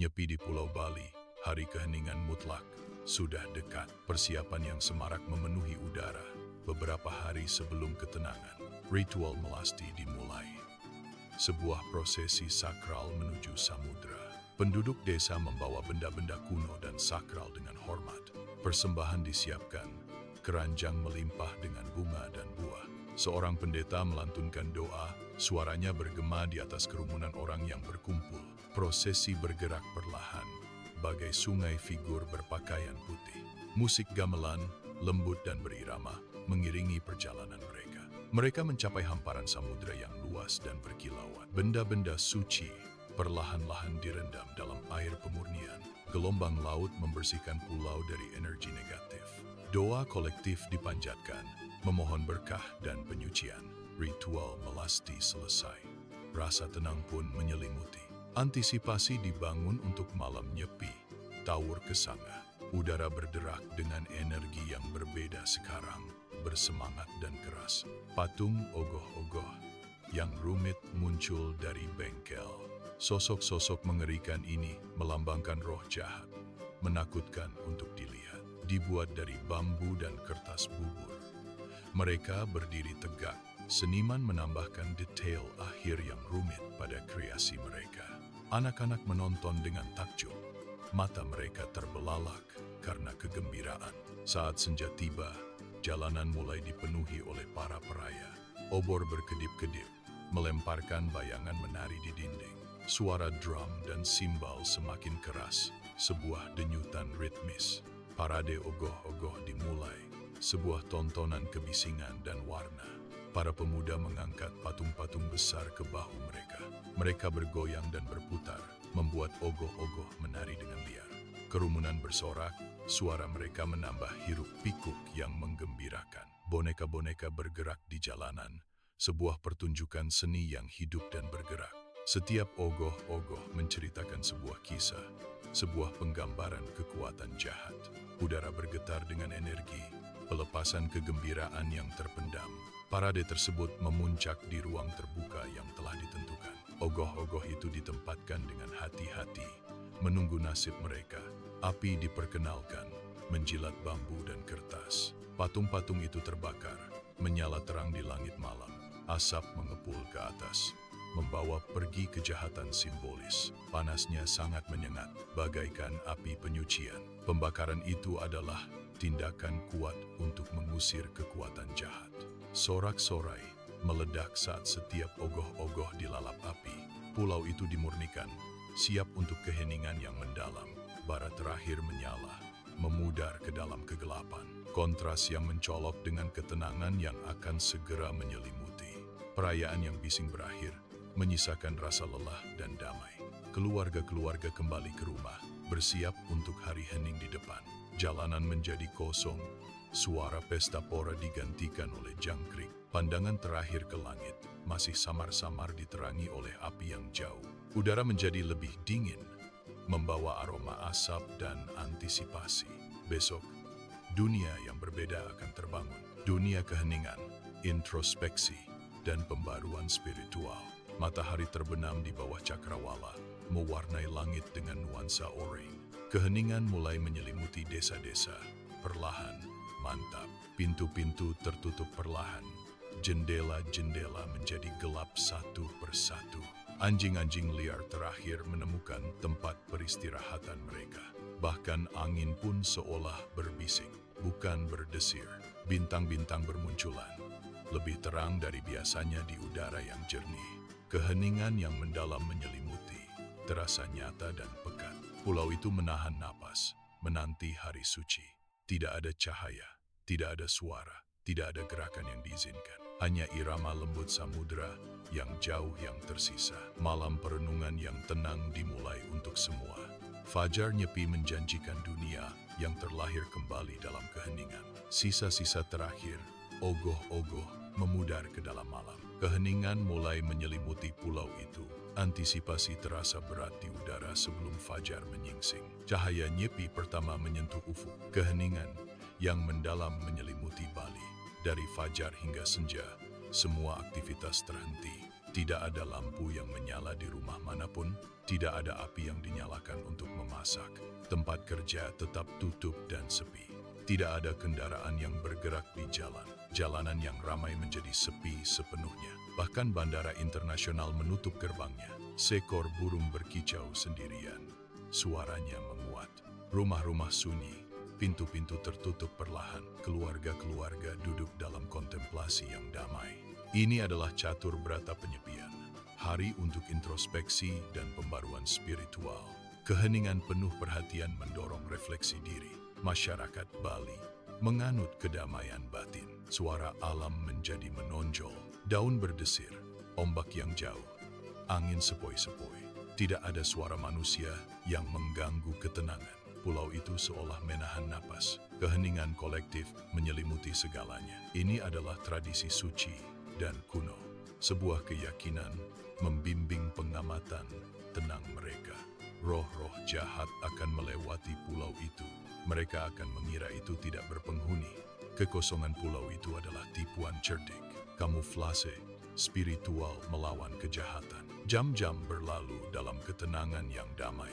Nyepi di Pulau Bali, hari keheningan mutlak, sudah dekat. Persiapan yang semarak memenuhi udara. Beberapa hari sebelum ketenangan, ritual melasti dimulai. Sebuah prosesi sakral menuju samudra. Penduduk desa membawa benda-benda kuno dan sakral dengan hormat. Persembahan disiapkan, keranjang melimpah dengan bunga dan buah. Seorang pendeta melantunkan doa, suaranya bergema di atas kerumunan orang yang berkumpul. Prosesi bergerak perlahan, bagai sungai figur berpakaian putih. Musik gamelan, lembut dan berirama, mengiringi perjalanan mereka. Mereka mencapai hamparan samudera yang luas dan berkilauan. Benda-benda suci perlahan-lahan direndam dalam air pemurnian. Gelombang laut membersihkan pulau dari energi negatif. Doa kolektif dipanjatkan, memohon berkah dan penyucian. Ritual melasti selesai. Rasa tenang pun menyelimuti. Antisipasi dibangun untuk malam nyepi. Tawur kesanga. Udara berderak dengan energi yang berbeda sekarang, bersemangat dan keras. Patung ogoh-ogoh yang rumit muncul dari bengkel. Sosok-sosok mengerikan ini melambangkan roh jahat, menakutkan untuk dilihat. Dibuat dari bambu dan kertas bubur. Mereka berdiri tegak. Seniman menambahkan detail akhir yang rumit pada kreasi mereka. Anak-anak menonton dengan takjub. Mata mereka terbelalak karena kegembiraan. Saat senja tiba, jalanan mulai dipenuhi oleh para peraya. Obor berkedip-kedip, melemparkan bayangan menari di dinding. Suara drum dan simbal semakin keras, sebuah denyutan ritmis. Parade ogoh-ogoh dimulai, sebuah tontonan kebisingan dan warna. Para pemuda mengangkat patung-patung besar ke bahu mereka. Mereka bergoyang dan berputar, membuat ogoh-ogoh menari dengan liar. Kerumunan bersorak, suara mereka menambah hiruk-pikuk yang menggembirakan. Boneka-boneka bergerak di jalanan, sebuah pertunjukan seni yang hidup dan bergerak. Setiap ogoh-ogoh menceritakan sebuah kisah, sebuah penggambaran kekuatan jahat. Udara bergetar dengan energi, pelepasan kegembiraan yang terpendam. Parade tersebut memuncak di ruang terbuka yang telah ditentukan. Ogoh-ogoh itu ditempatkan dengan hati-hati, menunggu nasib mereka. Api diperkenalkan, menjilat bambu dan kertas. Patung-patung itu terbakar, menyala terang di langit malam. Asap mengepul ke atas, membawa pergi kejahatan simbolis. Panasnya sangat menyengat, bagaikan api penyucian. Pembakaran itu adalah tindakan kuat untuk mengusir kekuatan jahat. Sorak-sorai meledak saat setiap ogoh-ogoh dilalap api. Pulau itu dimurnikan, siap untuk keheningan yang mendalam. Bara terakhir menyala, memudar ke dalam kegelapan. Kontras yang mencolok dengan ketenangan yang akan segera menyelimuti. Perayaan yang bising berakhir, menyisakan rasa lelah dan damai. Keluarga-keluarga kembali ke rumah, bersiap untuk hari hening di depan. Jalanan menjadi kosong, suara pesta pora digantikan oleh jangkrik. Pandangan terakhir ke langit masih samar-samar diterangi oleh api yang jauh. Udara menjadi lebih dingin, membawa aroma asap dan antisipasi. Besok, dunia yang berbeda akan terbangun. Dunia keheningan, introspeksi, dan pembaruan spiritual. Matahari terbenam di bawah cakrawala, mewarnai langit dengan nuansa oranye. Keheningan mulai menyelimuti desa-desa. Perlahan, mantap. Pintu-pintu tertutup perlahan. Jendela-jendela menjadi gelap satu persatu. Anjing-anjing liar terakhir menemukan tempat peristirahatan mereka. Bahkan angin pun seolah berbisik, bukan berdesir. Bintang-bintang bermunculan, lebih terang dari biasanya di udara yang jernih. Keheningan yang mendalam menyelimuti, terasa nyata dan pekat. Pulau itu menahan napas, menanti hari suci. Tidak ada cahaya, tidak ada suara, tidak ada gerakan yang diizinkan. Hanya irama lembut samudera yang jauh yang tersisa. Malam perenungan yang tenang dimulai untuk semua. Fajar nyepi menjanjikan dunia yang terlahir kembali dalam keheningan. Sisa-sisa terakhir, ogoh-ogoh memudar ke dalam malam. Keheningan mulai menyelimuti pulau itu. Antisipasi terasa berat di udara sebelum fajar menyingsing. Cahaya nyepi pertama menyentuh ufuk. Keheningan yang mendalam menyelimuti Bali. Dari fajar hingga senja, semua aktivitas terhenti. Tidak ada lampu yang menyala di rumah manapun, tidak ada api yang dinyalakan untuk memasak. Tempat kerja tetap tutup dan sepi. Tidak ada kendaraan yang bergerak di jalan. Jalanan yang ramai menjadi sepi sepenuhnya. Bahkan bandara internasional menutup gerbangnya. Seekor burung berkicau sendirian. Suaranya menguat. Rumah-rumah sunyi. Pintu-pintu tertutup perlahan. Keluarga-keluarga duduk dalam kontemplasi yang damai. Ini adalah catur berata penyepian, hari untuk introspeksi dan pembaruan spiritual. Keheningan penuh perhatian mendorong refleksi diri. Masyarakat Bali menganut kedamaian batin. Suara alam menjadi menonjol, daun berdesir, ombak yang jauh, angin sepoi-sepoi. Tidak ada suara manusia yang mengganggu ketenangan. Pulau itu seolah menahan napas. Keheningan kolektif menyelimuti segalanya. Ini adalah tradisi suci dan kuno, sebuah keyakinan membimbing pengamatan tenang mereka. Roh-roh jahat akan melewati pulau itu. Mereka akan mengira itu tidak berpenghuni. Kekosongan pulau itu adalah tipuan cerdik, kamuflase spiritual melawan kejahatan. Jam-jam berlalu dalam ketenangan yang damai.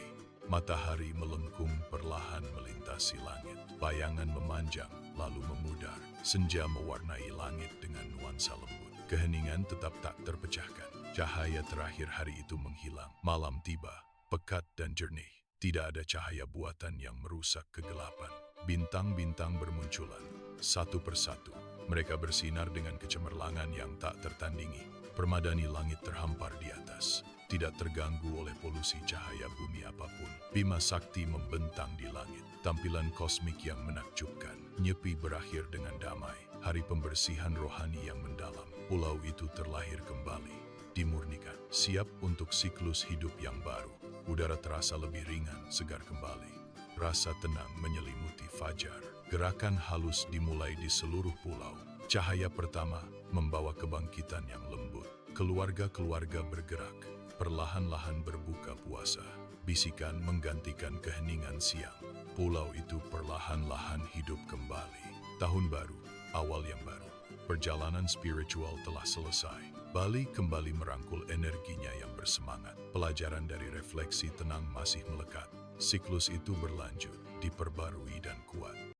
Matahari melengkung perlahan melintasi langit. Bayangan memanjang lalu memudar. Senja mewarnai langit dengan nuansa lembut. Keheningan tetap tak terpecahkan. Cahaya terakhir hari itu menghilang. Malam tiba, pekat dan jernih. Tidak ada cahaya buatan yang merusak kegelapan. Bintang-bintang bermunculan, satu persatu. Mereka bersinar dengan kecemerlangan yang tak tertandingi. Permadani langit terhampar di atas. Tidak terganggu oleh polusi cahaya bumi apapun. Bima Sakti membentang di langit. Tampilan kosmik yang menakjubkan. Nyepi berakhir dengan damai. Hari pembersihan rohani yang mendalam. Pulau itu terlahir kembali, dimurnikan, siap untuk siklus hidup yang baru. Udara terasa lebih ringan, segar kembali. Rasa tenang menyelimuti fajar. Gerakan halus dimulai di seluruh pulau. Cahaya pertama membawa kebangkitan yang lembut. Keluarga-keluarga bergerak, perlahan-lahan berbuka puasa. Bisikan menggantikan keheningan siang. Pulau itu perlahan-lahan hidup kembali. Tahun baru, awal yang baru. Perjalanan spiritual telah selesai. Bali kembali merangkul energinya yang bersemangat. Pelajaran dari refleksi tenang masih melekat. Siklus itu berlanjut, diperbarui dan kuat.